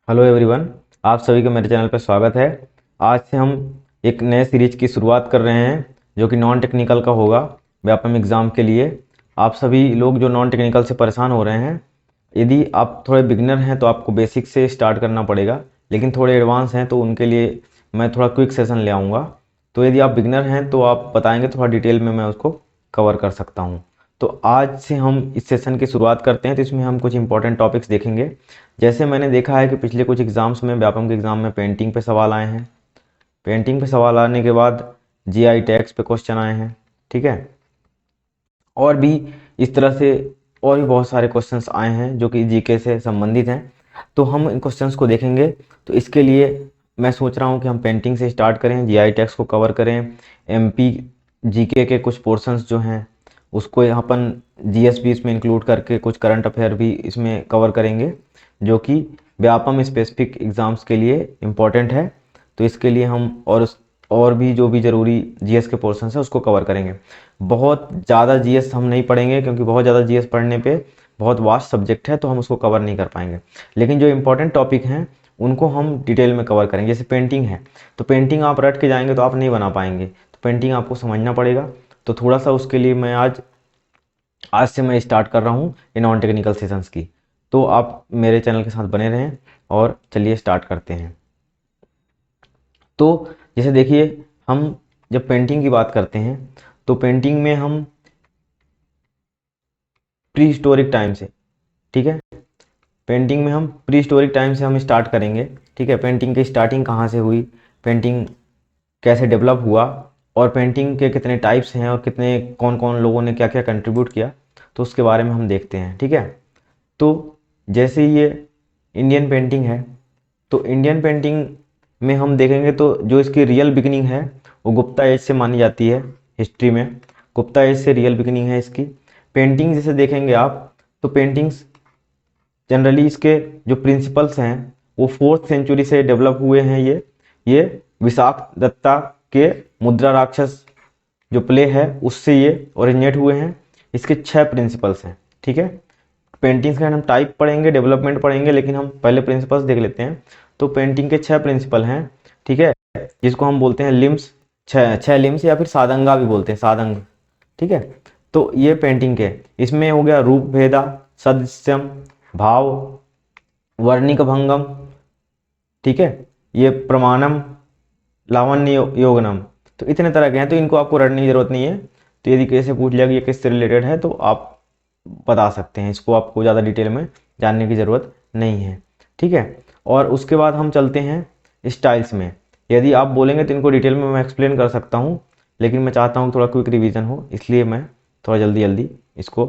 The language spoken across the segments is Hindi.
हेलो एवरीवन, आप सभी का मेरे चैनल पर स्वागत है। आज से हम एक नए सीरीज की शुरुआत कर रहे हैं जो कि नॉन टेक्निकल का होगा व्यापम एग्ज़ाम के लिए। आप सभी लोग जो नॉन टेक्निकल से परेशान हो रहे हैं, यदि आप थोड़े बिगिनर हैं तो आपको बेसिक से स्टार्ट करना पड़ेगा, लेकिन थोड़े एडवांस हैं तो उनके लिए मैं थोड़ा क्विक सेशन ले आऊँगा। तो यदि आप बिगिनर हैं तो आप बताएंगे थोड़ा डिटेल में मैं उसको कवर कर सकता हूँ। तो आज से हम इस सेशन की शुरुआत करते हैं। तो इसमें हम कुछ इंपॉर्टेंट टॉपिक्स देखेंगे। जैसे मैंने देखा है कि पिछले कुछ एग्ज़ाम्स में, व्यापम के एग्ज़ाम में पेंटिंग पे सवाल आए हैं। पेंटिंग पे सवाल आने के बाद जीआई टैग्स पे क्वेश्चन आए हैं, ठीक है। और भी इस तरह से और भी बहुत सारे क्वेश्चंस आए हैं जो कि जीके से संबंधित हैं। तो हम इन क्वेश्चंस को देखेंगे। तो इसके लिए मैं सोच रहा हूँ कि हम पेंटिंग से स्टार्ट करें, जीआई टैग्स को कवर करें, एमपी जीके के कुछ पोर्शंस जो हैं उसको यहाँ अपन जीएस भी इसमें इंक्लूड करके कुछ करंट अफेयर भी इसमें कवर करेंगे जो कि व्यापम स्पेसिफिक एग्ज़ाम्स के लिए इम्पॉर्टेंट है। तो इसके लिए हम और भी जो भी ज़रूरी जीएस के पोर्शन है उसको कवर करेंगे। बहुत ज़्यादा जीएस हम नहीं पढ़ेंगे क्योंकि बहुत ज़्यादा जीएस पढ़ने पे बहुत वास्ट सब्जेक्ट है, तो हम उसको कवर नहीं कर पाएंगे। लेकिन जो इंपॉर्टेंट टॉपिक हैं उनको हम डिटेल में कवर करेंगे। जैसे पेंटिंग है, तो पेंटिंग आप रट के जाएंगे तो आप नहीं बना पाएंगे, तो पेंटिंग आपको समझना पड़ेगा। तो थोड़ा सा उसके लिए मैं आज आज से मैं स्टार्ट कर रहा हूँ ये नॉन टेक्निकल सेशंस की। तो आप मेरे चैनल के साथ बने रहें और चलिए स्टार्ट करते हैं। तो जैसे देखिए, हम जब पेंटिंग की बात करते हैं तो पेंटिंग में हम प्री हिस्टोरिक टाइम से, ठीक है, पेंटिंग में हम प्री हिस्टोरिक टाइम से हम स्टार्ट करेंगे, ठीक है। पेंटिंग की स्टार्टिंग कहाँ से हुई, पेंटिंग कैसे डेवलप हुआ, और पेंटिंग के कितने टाइप्स हैं और कितने कौन कौन लोगों ने क्या क्या कंट्रीब्यूट किया, तो उसके बारे में हम देखते हैं, ठीक है। तो जैसे ये इंडियन पेंटिंग है, तो इंडियन पेंटिंग में हम देखेंगे तो जो इसकी रियल बिगिनिंग है वो गुप्ता एज से मानी जाती है। हिस्ट्री में गुप्ता एज से रियल बिगिनिंग है इसकी। पेंटिंग जैसे देखेंगे आप, तो पेंटिंग्स जनरली इसके जो प्रिंसिपल्स हैं वो 4th सेंचुरी से डेवलप हुए हैं। ये विशाख दत्ता के मुद्रा राक्षस जो प्ले है उससे ये ओरिजिनेट हुए हैं। इसके 6 प्रिंसिपल्स हैं, ठीक है। पेंटिंग्स का हम टाइप पढ़ेंगे, डेवलपमेंट पढ़ेंगे, लेकिन हम पहले प्रिंसिपल्स देख लेते हैं। तो पेंटिंग के 6 प्रिंसिपल हैं, ठीक है, जिसको हम बोलते हैं लिम्स, छः लिम्स, या फिर सादंगा भी बोलते हैं, सादंग, ठीक है। तो ये पेंटिंग के इसमें हो गया रूप भेदा, सदस्यम, भाव, वर्णिक भंगम, ठीक है, ये प्रमाणम, लावण्य योगनम। तो इतने तरह के हैं, तो इनको आपको रटने की जरूरत नहीं है। तो यदि कैसे पूछ लिया कि ये किससे रिलेटेड है तो आप बता सकते हैं, इसको आपको ज़्यादा डिटेल में जानने की ज़रूरत नहीं है, ठीक है। और उसके बाद हम चलते हैं स्टाइल्स में। यदि आप बोलेंगे तो इनको डिटेल में मैं एक्सप्लेन कर सकता हूँ, लेकिन मैं चाहता हूँ थोड़ा क्विक रिवीजन हो, इसलिए मैं थोड़ा जल्दी जल्दी इसको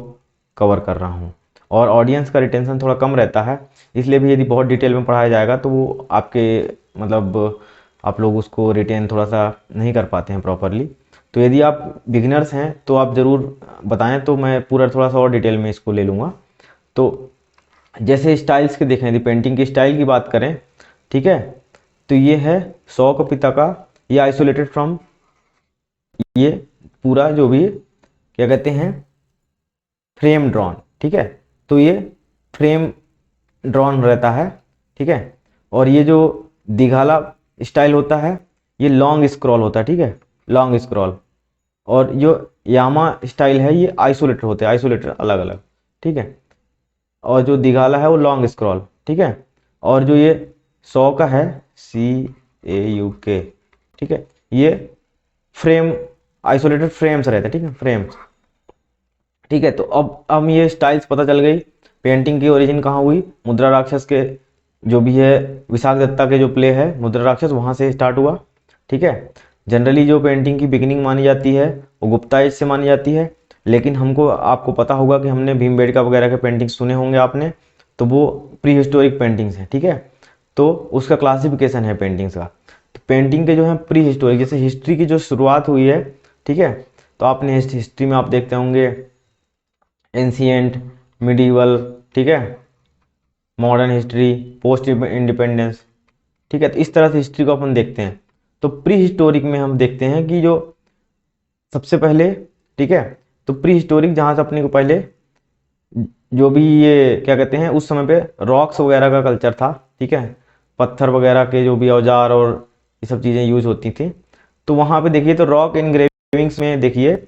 कवर कर रहा हूँ। और ऑडियंस का रिटेंशन थोड़ा कम रहता है, इसलिए भी यदि बहुत डिटेल में पढ़ाया जाएगा तो वो आपके मतलब आप लोग उसको रिटेन थोड़ा सा नहीं कर पाते हैं प्रॉपरली। तो यदि आप बिगिनर्स हैं तो आप ज़रूर बताएं, तो मैं पूरा थोड़ा सा और डिटेल में इसको ले लूँगा। तो जैसे स्टाइल्स के देखें, यदि पेंटिंग की स्टाइल की बात करें, ठीक है, तो ये है शौक पिता का, ये आइसोलेटेड फ्रॉम, ये पूरा जो भी क्या कहते हैं फ्रेम ड्रॉन, ठीक है। तो ये फ्रेम ड्रॉन रहता है, ठीक है। और ये जो दिघाला स्टाइल होता है ये लॉन्ग स्क्रॉल होता है, ठीक है, लॉन्ग स्क्रॉल। और जो यामा स्टाइल है ये आइसोलेटेड होते हैं, आइसोलेटेड अलग अलग, ठीक है। और जो दिघाला है वो लॉन्ग स्क्रॉल, ठीक है। और जो ये 100 का है, CAUK, ठीक है, ये फ्रेम, आइसोलेटेड फ्रेम्स रहते हैं, ठीक है, फ्रेम्स, ठीक है। तो अब हम ये स्टाइल्स पता चल गई। पेंटिंग की ओरिजिन कहाँ हुई, मुद्रा राक्षस के जो भी है, विशाख दत्ता के जो प्ले है मुद्रा राक्षस, वहाँ से स्टार्ट हुआ, ठीक है। जनरली जो पेंटिंग की बिगिनिंग मानी जाती है वो गुप्ता एज से मानी जाती है, लेकिन हमको आपको पता होगा कि हमने भीमबेटका वगैरह के पेंटिंग सुने होंगे आपने, तो वो प्री हिस्टोरिक पेंटिंग्स हैं, ठीक है। तो उसका क्लासिफिकेशन है पेंटिंग्स का। तो पेंटिंग के जो है प्री हिस्टोरिक, जैसे हिस्ट्री की जो शुरुआत हुई है, ठीक है, तो आपने हिस्ट्री में आप देखते होंगे एंशियंट, मिडीवल, ठीक है, मॉडर्न हिस्ट्री, पोस्ट इंडिपेंडेंस, ठीक है। तो इस तरह से हिस्ट्री को अपन देखते हैं। तो प्री हिस्टोरिक में हम देखते हैं कि जो सबसे पहले, ठीक है, तो प्री हिस्टोरिक जहाँ से अपने को पहले जो भी ये क्या कहते हैं उस समय पे रॉक्स वगैरह का कल्चर था, ठीक है, पत्थर वगैरह के जो भी औजार और ये सब चीज़ें यूज होती थी। तो वहाँ पे देखिए, तो रॉक इनग्रेविंग्स में देखिए,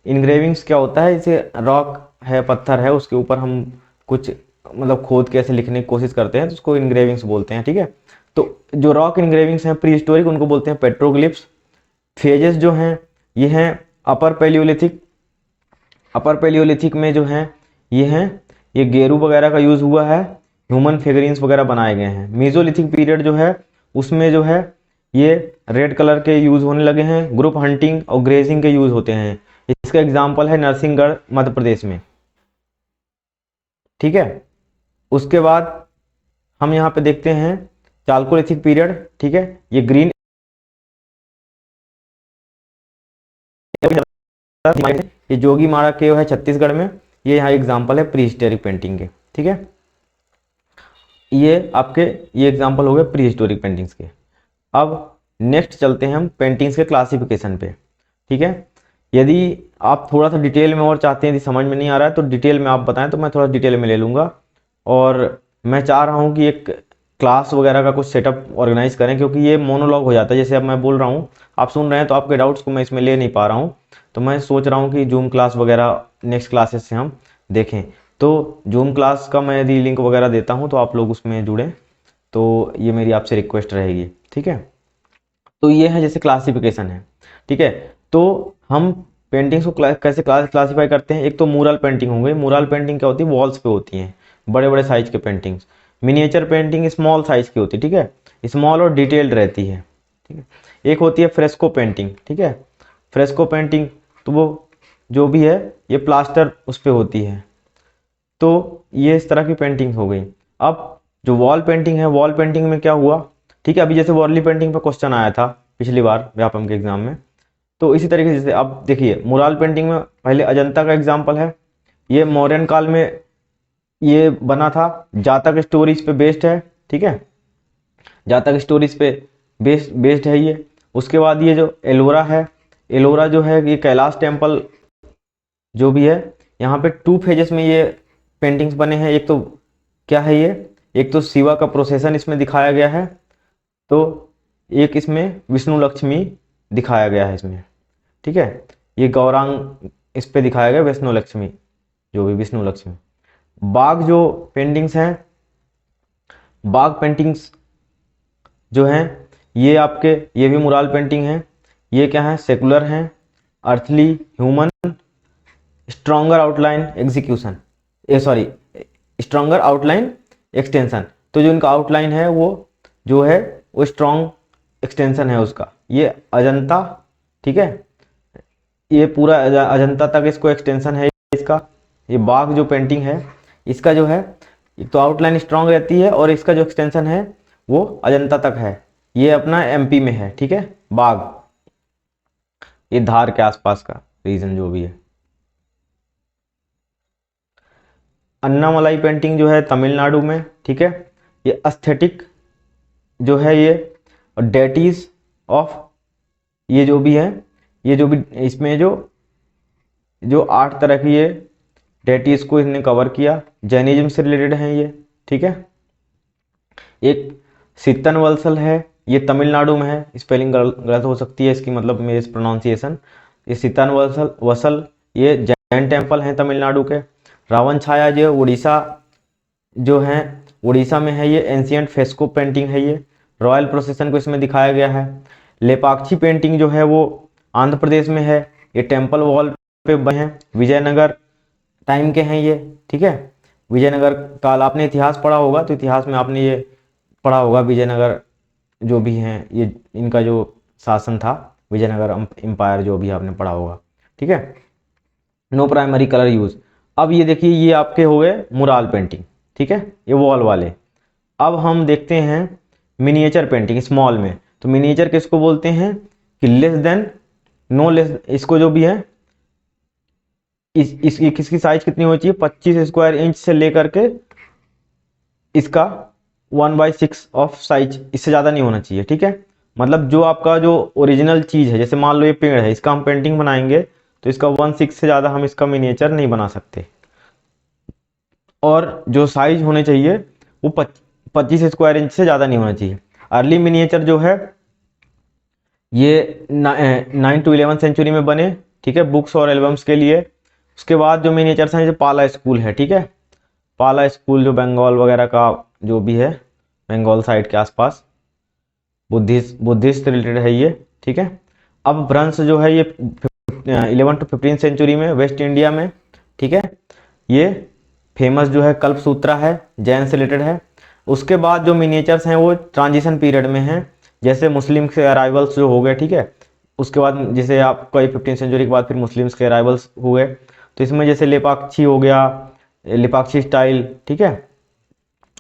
इनग्रेविंग्स क्या होता है, जैसे रॉक है, पत्थर है, उसके ऊपर हम कुछ मतलब खोद के ऐसे लिखने की कोशिश करते हैं, तो उसको इनग्रेविंग्स बोलते हैं। ठीक है, तो जो रॉक इनग्रेविंग्स हैं प्री हिस्टोरिक, उनको बोलते हैं पेट्रोग्लिफ्स। फेजेस जो हैं ये हैं अपर पैलियोलिथिक। अपर पैलियोलिथिक में जो हैं ये हैं, ये गेरू वगैरह का यूज़ हुआ है, ह्यूमन फिगरीन्स वगैरह बनाए गए हैं। मीजोलिथिक पीरियड जो है उसमें जो है ये रेड कलर के यूज़ होने लगे हैं, ग्रुप हंटिंग और ग्रेजिंग के यूज़ होते हैं। इसका एग्जाम्पल है नरसिंहगढ़ मध्य प्रदेश में। ठीक है, उसके बाद हम यहाँ पे देखते हैं चालकोलिथिक पीरियड। ठीक है, ये ग्रीन ये जोगीमारा केव है छत्तीसगढ़ में, ये यहाँ एग्जाम्पल है प्री हिस्टोरिक पेंटिंग के। ठीक है, ये आपके ये एग्जाम्पल हो गए प्री हिस्टोरिक पेंटिंग्स के। अब नेक्स्ट चलते हैं हम पेंटिंग्स के क्लासिफिकेशन पे। ठीक है, यदि आप थोड़ा सा डिटेल में और चाहते हैं, यदि समझ में नहीं आ रहा है तो डिटेल में आप बताएं तो मैं थोड़ा डिटेल में ले लूँगा। और मैं चाह रहा हूँ कि एक क्लास वगैरह का कुछ सेटअप ऑर्गेनाइज करें, क्योंकि ये मोनोलॉग हो जाता है। जैसे अब मैं बोल रहा हूँ, आप सुन रहे हैं, तो आपके डाउट्स को मैं इसमें ले नहीं पा रहा हूँ। तो मैं सोच रहा हूँ कि जूम क्लास वगैरह नेक्स्ट क्लासेस से हम देखें। तो जूम क्लास का मैं यदि लिंक वगैरह देता हूँ तो आप लोग उसमें जुड़ें, तो ये मेरी आपसे रिक्वेस्ट रहेगी। ठीक है, तो ये है जैसे क्लासिफिकेशन है। ठीक है, तो हम पेंटिंग्स को कैसे क्लासीफाई करते हैं। एक तो मूरल पेंटिंग हो गई। मूरल पेंटिंग क्या होती है, वॉल्स पे होती हैं, बड़े बड़े साइज के paintings. Miniature painting small size की होती है। ठीक है, स्मॉल और डिटेल्ड रहती है। ठीक है, एक होती है फ्रेस्को पेंटिंग। ठीक है, फ्रेस्को पेंटिंग तो वो जो भी है ये प्लास्टर उस पर होती है। तो ये इस तरह की पेंटिंग हो गई। अब जो वॉल पेंटिंग है, वॉल पेंटिंग में क्या हुआ, ठीक है, अभी जैसे वॉली पेंटिंग पर क्वेश्चन आया था पिछली बार व्यापम के एग्जाम में, तो इसी तरीके से अब देखिए मुराल पेंटिंग में पहले अजंता का एग्जाम्पल है। ये मौर्यन काल में ये बना था, जातक स्टोरीज पे बेस्ड है। ठीक है, जातक स्टोरीज पे बेस्ड है ये। उसके बाद ये जो एलोरा है, एलोरा जो है ये कैलाश टेम्पल जो भी है, यहाँ पे 2 फेजेस में ये पेंटिंग्स बने हैं। एक तो क्या है ये, एक तो शिवा का प्रोसेसन इसमें दिखाया गया है, तो एक इसमें विष्णु लक्ष्मी दिखाया गया है इसमें। ठीक है, ये गौरांग इस पे दिखाया गया, विष्णु लक्ष्मी, जो भी विष्णु लक्ष्मी। बाघ जो पेंटिंग्स हैं, बाघ पेंटिंग्स जो हैं ये आपके, ये भी मुराल पेंटिंग है। ये क्या है, सेकुलर हैं, earthly, human, stronger outline execution, sorry stronger outline extension. तो जो इनका आउटलाइन है वो जो है वो स्ट्रॉन्ग एक्सटेंशन है उसका, ये अजंता। ठीक है, ये पूरा अजंता तक इसको एक्सटेंशन है इसका। ये बाघ जो पेंटिंग है इसका जो है, एक तो आउटलाइन स्ट्रॉन्ग रहती है और इसका जो एक्सटेंशन है वो अजंता तक है। ये अपना एमपी में है। ठीक है, बाघ ये धार के आसपास का रीजन जो भी है। अन्नामलाई पेंटिंग जो है तमिलनाडु में। ठीक है, ये एस्थेटिक जो है ये, और डेटीज ऑफ ये जो भी है, ये जो भी इसमें जो जो 8 तरह की ये डेटीज को इसने कवर किया, जैनिज्म से रिलेटेड हैं ये। ठीक है, एक सितन वलसल है, ये तमिलनाडु में है, स्पेलिंग गलत हो सकती है इसकी, मतलब मेरे प्रोनाउंसिएशन। ये सितन वसल ये जैन टेम्पल हैं तमिलनाडु के। रावण छाया जो उड़ीसा जो है, उड़ीसा में है, ये एंशियंट फेस्को पेंटिंग है। ये रॉयल प्रोसेसन को इसमें दिखाया गया है। लेपाक्षी पेंटिंग जो है वो आंध्र प्रदेश में है, ये टेम्पल वॉल पे बने हैं, विजयनगर टाइम के हैं ये। ठीक है, विजयनगर काल, आपने इतिहास पढ़ा होगा तो इतिहास में आपने ये पढ़ा होगा, विजयनगर जो भी हैं ये इनका जो शासन था, विजयनगर एम्पायर जो भी आपने पढ़ा होगा। ठीक है, नो प्राइमरी कलर यूज। अब ये देखिए ये आपके हो गए मुराल पेंटिंग। ठीक है, ये वॉल वाले। अब हम देखते हैं मिनिएचर पेंटिंग स्मॉल में। तो मिनिएचर किसको बोलते हैं कि लेस देन, नो लेस, इसको जो भी है इसकी किसकी साइज कितनी होनी चाहिए, 25 स्क्वायर इंच से लेकर के इसका 1/6 ऑफ साइज, इससे ज़्यादा नहीं होना चाहिए। ठीक है, मतलब जो आपका जो ओरिजिनल चीज़ है, जैसे मान लो ये पेड़ है, इसका हम पेंटिंग बनाएंगे तो इसका 1/6 से ज़्यादा हम इसका मिनिएचर नहीं बना सकते। और जो साइज होने चाहिए वो 25 स्क्वायर इंच से ज़्यादा नहीं होना चाहिए। अर्ली मिनिएचर जो है ये 9 to 11 सेंचुरी में बने, ठीक है, बुक्स और एल्बम्स के लिए। उसके बाद जो मिनिएचर्स हैं, जो पाला स्कूल है, ठीक है, पाला स्कूल जो बंगाल वगैरह का जो भी है, बंगाल साइड के आसपास बुद्धिस्ट रिलेटेड है ये, ठीक है। अब ब्रंश जो है ये 11 to 15 सेंचुरी में वेस्ट इंडिया में, ठीक है, ये फेमस जो है कल्पसूत्रा है, जैन से रिलेटेड है। उसके बाद जो मिनिएचर्स हैं वो ट्रांजिशन पीरियड में हैं, जैसे मुस्लिम के अराइवल्स जो हो गए, ठीक है, उसके बाद जैसे आपका 15 सेंचुरी के बाद फिर मुस्लिम्स के अराइवल्स हुए, तो इसमें जैसे लेपाक्षी हो गया, लेपाक्षी स्टाइल, ठीक है,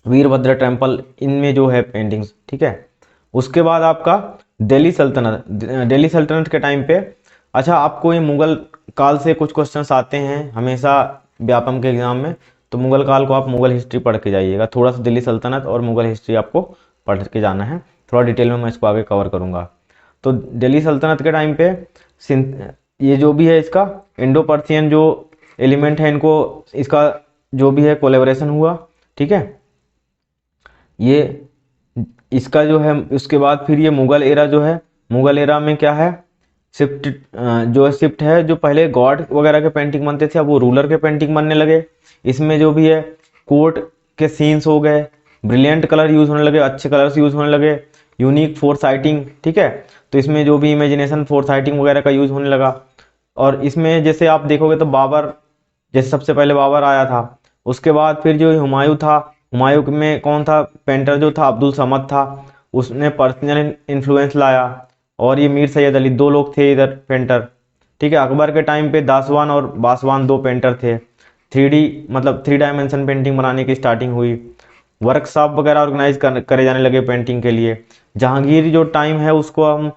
वीरभद्र टेम्पल, इनमें जो है पेंटिंग्स, ठीक है। उसके बाद आपका दिल्ली सल्तनत के टाइम पे, अच्छा आपको ये मुगल काल से कुछ क्वेश्चंस आते हैं हमेशा व्यापम के एग्जाम में, तो मुगल काल को आप मुगल हिस्ट्री पढ़ के जाइएगा, थोड़ा सा दिल्ली सल्तनत और मुगल हिस्ट्री आपको पढ़ के जाना है, थोड़ा डिटेल में मैं इसको आगे कवर करूँगा। तो दिल्ली सल्तनत के टाइम पे ये जो भी है इसका इंडो पर्सियन जो एलिमेंट है, इनको इसका जो भी है कोलेबोरेशन हुआ, ठीक है, ये इसका जो है। उसके बाद फिर ये मुगल एरा जो है, मुगल एरा में क्या है, शिफ्ट जो शिफ्ट है, जो पहले गॉड वगैरह के पेंटिंग बनते थे अब वो रूलर के पेंटिंग बनने लगे। इसमें जो भी है कोर्ट के सीन्स हो गए, ब्रिलियंट कलर यूज होने लगे, अच्छे कलर्स यूज होने लगे, यूनिक फोरसाइटिंग, ठीक है, तो इसमें जो भी इमेजिनेशन फोरसाइटिंग वगैरह का यूज होने लगा। और इसमें जैसे आप देखोगे तो बाबर, जैसे सबसे पहले बाबर आया था, उसके बाद फिर जो हुमायूं था, हुमायूं में कौन था पेंटर जो था, अब्दुल समद था, उसने पर्सनल इन्फ्लुएंस लाया। और ये मीर सैयद अली, दो लोग थे इधर पेंटर, ठीक है। अकबर के टाइम पे दासवान और बासवान दो पेंटर थे। 3D मतलब 3 डायमेंशन पेंटिंग बनाने की स्टार्टिंग हुई, वर्कशॉप वगैरह ऑर्गेनाइज करे जाने लगे पेंटिंग के लिए। जहांगीर जो टाइम है उसको हम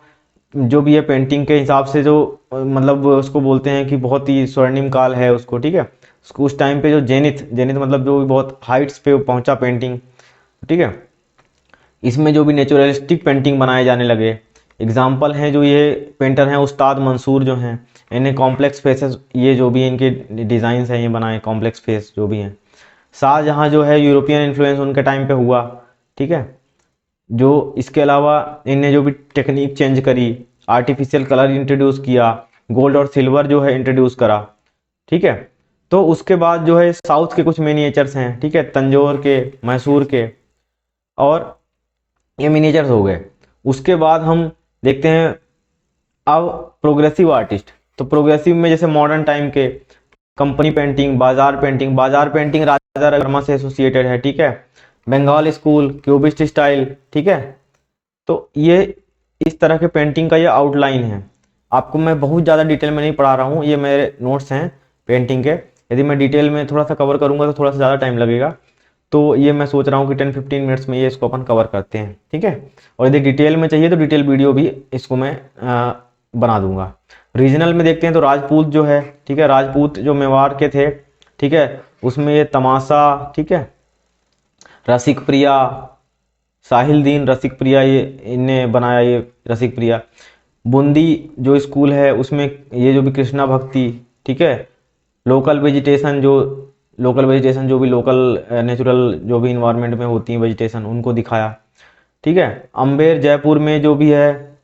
जो भी है पेंटिंग के हिसाब से जो मतलब उसको बोलते हैं कि बहुत ही स्वर्णिम काल है उसको, ठीक है, उसको उस टाइम पे जो जेनिथ जेनिथ मतलब जो भी बहुत हाइट्स पे पहुंचा पेंटिंग, ठीक है। इसमें जो भी नेचुरलिस्टिक पेंटिंग बनाए जाने लगे, एग्जाम्पल हैं जो ये पेंटर हैं उस्ताद मंसूर जो हैं, इन्हें कॉम्प्लेक्स फेसेस, ये जो भी इनके डिज़ाइंस हैं ये बनाए कॉम्प्लेक्स फेस जो भी हैं। शाहजहाँ जो है यूरोपियन इन्फ्लुएंस उनके टाइम पे हुआ, ठीक है। जो इसके अलावा इनने जो भी टेक्निक चेंज करी, आर्टिफिशियल कलर इंट्रोड्यूस किया, गोल्ड और सिल्वर जो है इंट्रोड्यूस करा, ठीक है। तो उसके बाद जो है साउथ के कुछ मिनिएचर्स हैं, ठीक है, तंजौर के, मैसूर के, और ये मिनिएचर्स हो गए। उसके बाद हम देखते हैं अब प्रोग्रेसिव आर्टिस्ट। तो प्रोग्रेसिव में जैसे मॉडर्न टाइम के कंपनी पेंटिंग, बाजार पेंटिंग राजा वर्मा से एसोसिएटेड है, ठीक है, बंगाल स्कूल, क्यूबिस्ट स्टाइल, ठीक है। तो ये इस तरह के पेंटिंग का ये आउटलाइन है। आपको मैं बहुत ज़्यादा डिटेल में नहीं पढ़ा रहा हूँ, ये मेरे नोट्स हैं पेंटिंग के। यदि मैं डिटेल में थोड़ा सा कवर करूँगा तो थोड़ा सा ज़्यादा टाइम लगेगा, तो ये मैं सोच रहा हूँ कि 10-15 मिनट्स में ये इसको अपन कवर करते हैं, ठीक है। और यदि डिटेल में चाहिए तो डिटेल वीडियो भी इसको मैं बना दूंगा। रीजनल में देखते हैं तो राजपूत जो है, ठीक है, राजपूत जो मेवाड़ के थे, ठीक है, उसमें ये तमाशा, ठीक है, रसिक प्रिया, साहिल दीन रसिक प्रिया, ये इनने बनाया ये रसिक प्रिया। बूंदी जो स्कूल है उसमें ये जो भी कृष्णा भक्ति, ठीक है, लोकल वेजिटेशन जो भी लोकल नेचुरल जो भी इन्वायरमेंट में होती है वेजिटेशन उनको दिखाया, ठीक है। अम्बेर जयपुर में जो भी है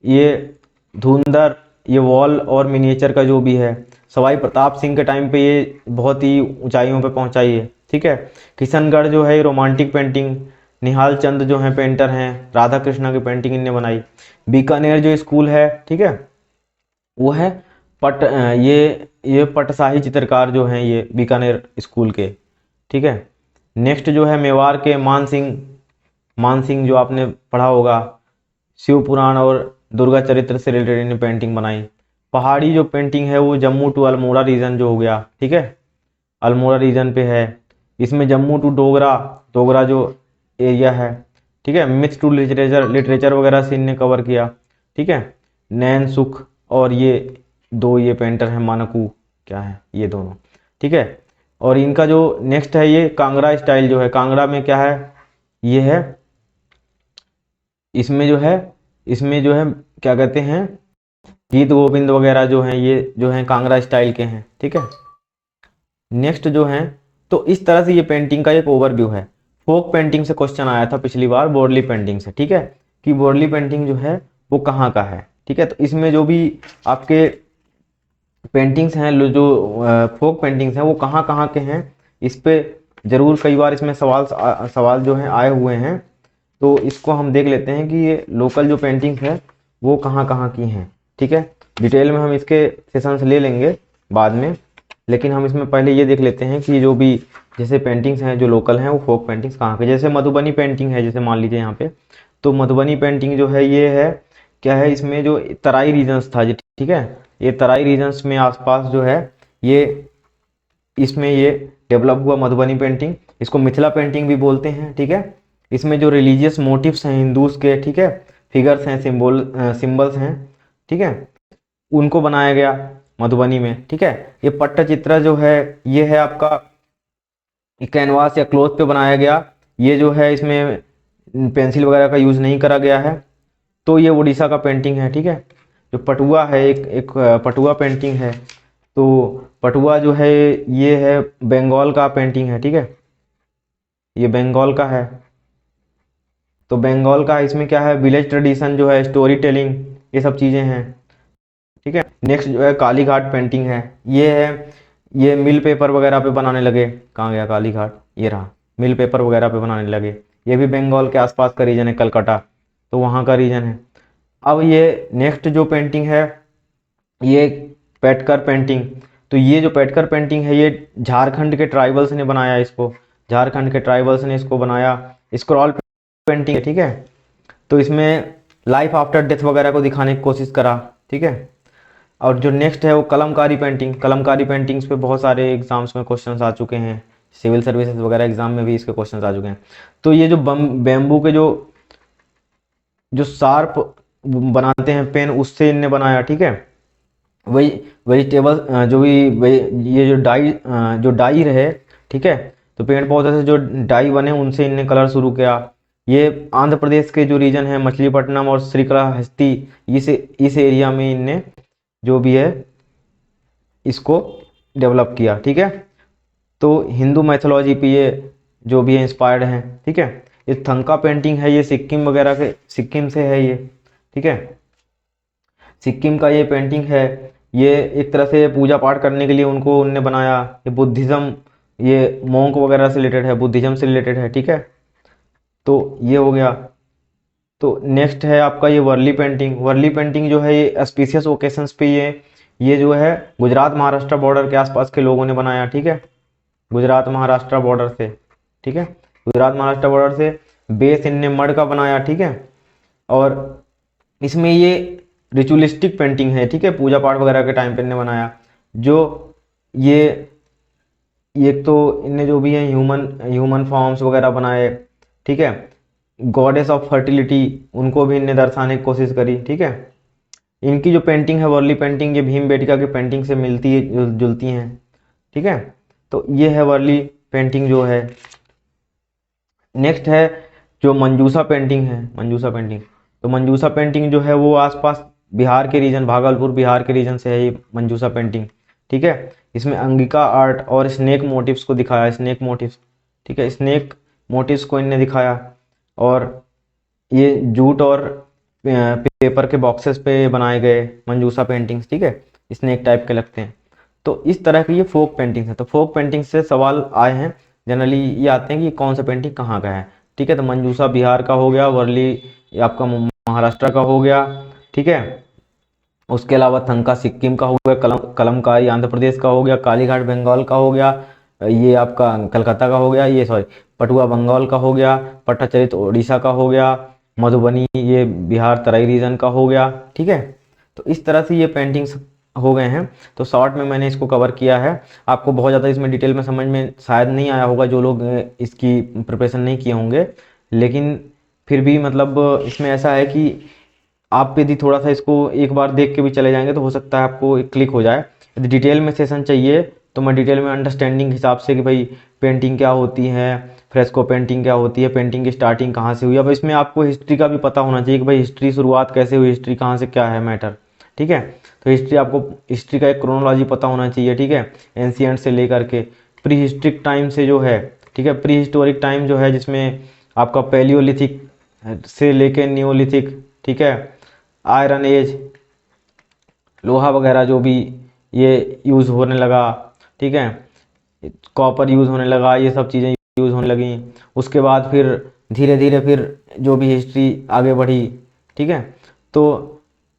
ये धुंधर, ये वॉल और मिनिएचर का जो भी है। सवाई प्रताप सिंह के टाइम पे ये बहुत ही ऊंचाइयों पे पहुंचाई है, ठीक है। किशनगढ़ जो है रोमांटिक पेंटिंग, निहाल चंद जो है पेंटर हैं, राधा कृष्णा की पेंटिंग इनने बनाई। बीकानेर जो स्कूल है, ठीक है, वो है ये पटशाही चित्रकार जो हैं ये बीकानेर स्कूल के, ठीक है। नेक्स्ट जो है मेवाड़ के मान सिंह जो आपने पढ़ा होगा, शिव पुराण और दुर्गा चरित्र से रिलेटेड इन्हें पेंटिंग बनाई। पहाड़ी जो पेंटिंग है वो जम्मू टू अल्मोड़ा रीजन जो हो गया, ठीक है, अल्मोड़ा रीजन पे है। इसमें जम्मू टू डोगरा डोगरा जो एरिया है, ठीक है, मिथ टू लिटरेचर वगैरह से इनने कवर किया, ठीक है। नैन सुख और ये पेंटर हैं मानकू, क्या है ये दोनों, ठीक है। और इनका जो नेक्स्ट है ये कांगड़ा स्टाइल जो है, कांगड़ा में क्या है ये है, इसमें जो है क्या कहते हैं गीत गोविंद वगैरह जो हैं ये जो हैं कांगड़ा स्टाइल के हैं, ठीक है। नेक्स्ट जो हैं, तो इस तरह से ये पेंटिंग का एक ओवरव्यू है। फोक पेंटिंग से क्वेश्चन आया था पिछली बार, बोर्डली पेंटिंग से, ठीक है। कि वर्ली पेंटिंग जो है वो कहाँ का है। ठीक है, तो इसमें जो भी आपके पेंटिंग्स हैं, जो फोक पेंटिंग्स हैं, वो कहाँ कहाँ के हैं, इस पे ज़रूर कई बार इसमें सवाल जो हैं आए हुए हैं। तो इसको हम देख लेते हैं कि ये लोकल जो पेंटिंग्स है वो कहाँ कहाँ की हैं। ठीक है, डिटेल में हम इसके सेशंस ले लेंगे बाद में, लेकिन हम इसमें पहले ये देख लेते हैं कि जो भी जैसे पेंटिंग्स हैं जो लोकल हैं वो फोक पेंटिंग्स कहाँ के। जैसे मधुबनी पेंटिंग है, जैसे मान लीजिए यहाँ पे, तो मधुबनी पेंटिंग जो है ये है क्या है, इसमें जो तराई रीजन्स था जी, ठीक है, ये तराई रीजन्स में आसपास जो है ये इसमें ये डेवलप हुआ मधुबनी पेंटिंग। इसको मिथिला पेंटिंग भी बोलते हैं। ठीक है, इसमें जो रिलीजियस मोटिव्स हैं हिंदूज के, ठीक है, फिगर्स हैं, सिंबल्स हैं, ठीक है, उनको बनाया गया मधुबनी में। ठीक है, ये पट्टचित्र जो है ये है आपका कैनवास या क्लोथ पे बनाया गया। ये जो है इसमें पेंसिल वगैरह का यूज़ नहीं करा गया है। तो ये उड़ीसा का पेंटिंग है। ठीक है, जो पटुआ है, एक पटुआ पेंटिंग है। तो पटुआ जो है ये है बंगाल का पेंटिंग है। ठीक है, ये बंगाल का है। तो बंगाल का इसमें क्या है, विलेज ट्रेडिशन जो है, स्टोरी टेलिंग, ये सब चीज़ें हैं। ठीक है, नेक्स्ट जो है काली घाट पेंटिंग है। ये है, ये मिल पेपर वगैरह पे बनाने लगे। कहाँ गया काली घाट, ये रहा, मिल पेपर वगैरह पे बनाने लगे। ये भी बंगाल के आसपास का रीजन है, कलकत्ता, तो वहाँ का रीजन है। अब ये नेक्स्ट जो पेंटिंग है ये पेटकर पेंटिंग। तो ये जो पेटकर पेंटिंग है ये झारखंड के ट्राइबल्स ने बनाया इसको, झारखंड के ट्राइबल्स ने इसको बनाया। स्क्रॉल पेंटिंग है। ठीक है, तो इसमें लाइफ आफ्टर डेथ वगैरह को दिखाने की कोशिश करा। ठीक है, और जो नेक्स्ट है वो कलमकारी पेंटिंग। कलमकारी पेंटिंग्स पे बहुत सारे एग्जाम्स में क्वेश्चंस आ चुके हैं, सिविल सर्विसेज वगैरह एग्जाम में भी इसके क्वेश्चंस आ चुके हैं। तो ये जो बेम्बू के जो जो शार्प बनाते हैं पेन, उससे इनने बनाया। ठीक है, वही वेजिटेबल जो भी ये जो डाई रहे। ठीक है, तो पेड़ पौधे से जो डाई बने उनसे इनने कलर शुरू किया। ये आंध्र प्रदेश के जो रीजन है मछलीपट्टनम और श्रीकालाहस्ती, इस एरिया में इनने जो भी है इसको डेवलप किया। ठीक है, तो हिंदू मैथोलॉजी पे ये जो भी है इंस्पायर्ड हैं। ठीक है, ये थंका पेंटिंग है, ये सिक्किम वगैरह के, सिक्किम से है ये। ठीक है, सिक्किम का ये पेंटिंग है। ये एक तरह से पूजा पाठ करने के लिए उनको उनने बनाया। ये बुद्धिज़्म, ये मोंक वगैरह से रिलेटेड है, बुद्धिज़्म से रिलेटेड है। ठीक है, तो ये हो गया। तो नेक्स्ट है आपका ये वर्ली पेंटिंग। वर्ली पेंटिंग जो है ये स्पीशियस ओकेशंस पे ये जो है गुजरात महाराष्ट्र बॉर्डर के आसपास के लोगों ने बनाया। ठीक है, गुजरात महाराष्ट्र बॉर्डर से, ठीक है, गुजरात महाराष्ट्र बॉर्डर से बेस इनने मड का बनाया। ठीक है, और इसमें ये रिचुअलिस्टिक पेंटिंग है। ठीक है, पूजा पाठ वगैरह के टाइम पे इनने बनाया। जो ये तो इनने जो भी है ह्यूमन फॉर्म्स वगैरह बनाए। ठीक है, गॉडेस ऑफ फर्टिलिटी, उनको भी इनने दर्शाने की कोशिश करी। ठीक है, इनकी जो पेंटिंग है वर्ली पेंटिंग, ये भीमबेटका की पेंटिंग से मिलती है, जुलती हैं। ठीक है, तो ये है वर्ली पेंटिंग जो है। नेक्स्ट है जो मंजूसा पेंटिंग है, मंजूसा पेंटिंग। तो मंजूसा पेंटिंग जो है वो आसपास बिहार के रीजन, भागलपुर बिहार के रीजन से है ये मंजूसा पेंटिंग। ठीक है, इसमें अंगिका आर्ट और स्नेक मोटिव्स को दिखाया, स्नेक मोटिव्स। ठीक है, स्नेक मोटिव्स को इनने दिखाया। और ये जूट और पेपर के बॉक्सेस पे बनाए गए मंजूसा पेंटिंग्स। ठीक है, स्नेक टाइप के लगते हैं। तो इस तरह की ये फोक पेंटिंग्स है। तो फोक पेंटिंग से सवाल आए हैं जनरली, ये आते हैं कि कौन सा पेंटिंग कहाँ का है। ठीक है, तो मंजूसा बिहार का हो गया, वर्ली आपका महाराष्ट्र का हो गया। ठीक है, उसके अलावा थंका सिक्किम का हो गया, कलमकारी आंध्र प्रदेश का हो गया, कालीघाट बंगाल का हो गया, ये आपका कलकत्ता का हो गया, ये सॉरी पटुआ बंगाल का हो गया, पट्टाचरित उड़ीसा का हो गया, मधुबनी ये बिहार तराई रीजन का हो गया। ठीक है, तो इस तरह से ये पेंटिंग्स हो गए हैं। तो शॉर्ट में मैंने इसको कवर किया है। आपको बहुत ज़्यादा इसमें डिटेल में समझ में शायद नहीं आया होगा, जो लोग इसकी प्रिपरेशन नहीं किए होंगे, लेकिन फिर भी मतलब इसमें ऐसा है कि आप यदि थोड़ा सा इसको एक बार देख के भी चले जाएंगे तो हो सकता है आपको एक क्लिक हो जाए। यदि डिटेल में सेशन चाहिए तो मैं डिटेल में अंडरस्टैंडिंग हिसाब से कि भाई पेंटिंग क्या होती है, फ्रेस्को पेंटिंग क्या होती है, पेंटिंग की स्टार्टिंग कहाँ से हुई। अब इसमें आपको हिस्ट्री का भी पता होना चाहिए कि भाई हिस्ट्री शुरुआत कैसे हुई, हिस्ट्री कहाँ से क्या है मैटर। ठीक है, तो हिस्ट्री का एक क्रोनोलॉजी पता होना चाहिए। ठीक है, एंशियंट से लेकर के प्री हिस्ट्रिक टाइम से जो है, ठीक है, प्री हिस्टोरिक टाइम जो है जिसमें आपका पैलियोलिथिक से लेके न्योलिथिक, ठीक है, आयरन एज, लोहा वगैरह जो भी ये यूज़ होने लगा, ठीक है, कॉपर यूज़ होने लगा, ये सब चीज़ें यूज़ होने लगी। उसके बाद फिर धीरे धीरे फिर जो भी हिस्ट्री आगे बढ़ी, ठीक है, तो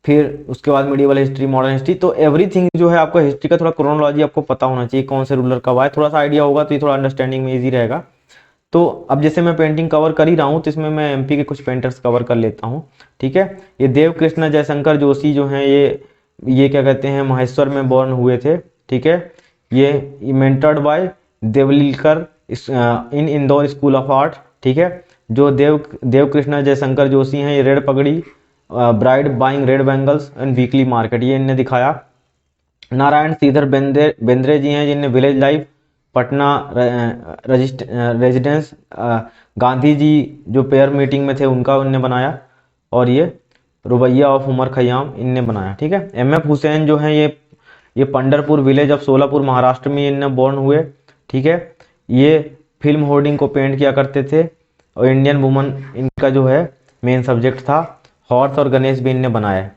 फिर उसके बाद मिडिवल हिस्ट्री, मॉडर्न हिस्ट्री, तो एवरीथिंग जो है आपको हिस्ट्री का थोड़ा क्रोनोलॉजी आपको पता होना चाहिए, कौन से रूलर कब आए, थोड़ा सा आइडिया होगा तो ये थोड़ा अंडरस्टैंडिंग में ईजी रहेगा। तो अब जैसे मैं पेंटिंग कवर कर ही रहा हूँ तो इसमें मैं एमपी के कुछ पेंटर्स कवर कर लेता हूँ, ठीक है। ये देव कृष्ण जयशंकर जोशी जो हैं ये क्या कहते हैं महेश्वर में बॉर्न हुए थे, ठीक है। ये mentored by Devlikar in Indore school of art, ठीक है। जो देव कृष्ण जयशंकर जोशी हैं ये रेड पगड़ी, bride buying red bangles and weekly market, ये इनने दिखाया। नारायण श्रीधर बेंद्रे जी हैं जिनने village life, Patna residence, Gandhi ji जो पेयर मीटिंग में थे उनका उनने बनाया, और ये रुबैया ऑफ उमर खयाम इनने बनाया, ठीक है। एमएफ हुसैन जो हैं ये पंडरपुर विलेज ऑफ सोलापुर महाराष्ट्र में इनने बॉर्न हुए, ठीक है। ये फिल्म होर्डिंग को पेंट किया करते थे और इंडियन वुमन इनका जो है मेन सब्जेक्ट था। हॉर्स और गणेश भी इनने बनाया है।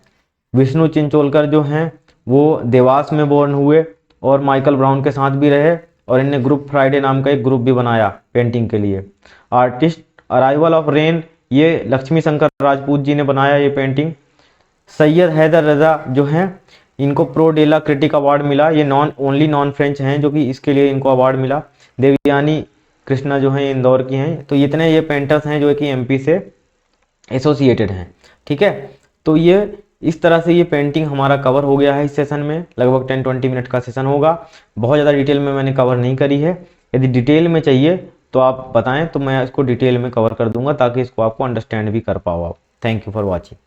विष्णु चिंचोलकर जो हैं वो देवास में बॉर्न हुए और माइकल ब्राउन के साथ भी रहे, और इनने ग्रुप फ्राइडे नाम का एक ग्रुप भी बनाया पेंटिंग के लिए। आर्टिस्ट अराइवल ऑफ रेन ये लक्ष्मी शंकर राजपूत जी ने बनाया ये पेंटिंग। सैयद हैदर रजा जो हैं इनको प्रो डेला क्रिटिक अवार्ड मिला, ये नॉन फ्रेंच हैं जो कि इसके लिए इनको अवार्ड मिला। देवयानी कृष्णा जो हैं इंदौर की हैं। तो इतने ये पेंटर्स हैं जो कि एमपी से एसोसिएटेड हैं, ठीक है। तो ये इस तरह से ये पेंटिंग हमारा कवर हो गया है इस सेशन में, लगभग 10-20 मिनट का सेशन होगा। बहुत ज़्यादा डिटेल में मैंने कवर नहीं करी है, यदि डिटेल में चाहिए तो आप बताएं तो मैं इसको डिटेल में कवर कर दूंगा ताकि इसको आपको अंडरस्टैंड भी कर पाओ आप। Thank you for watching.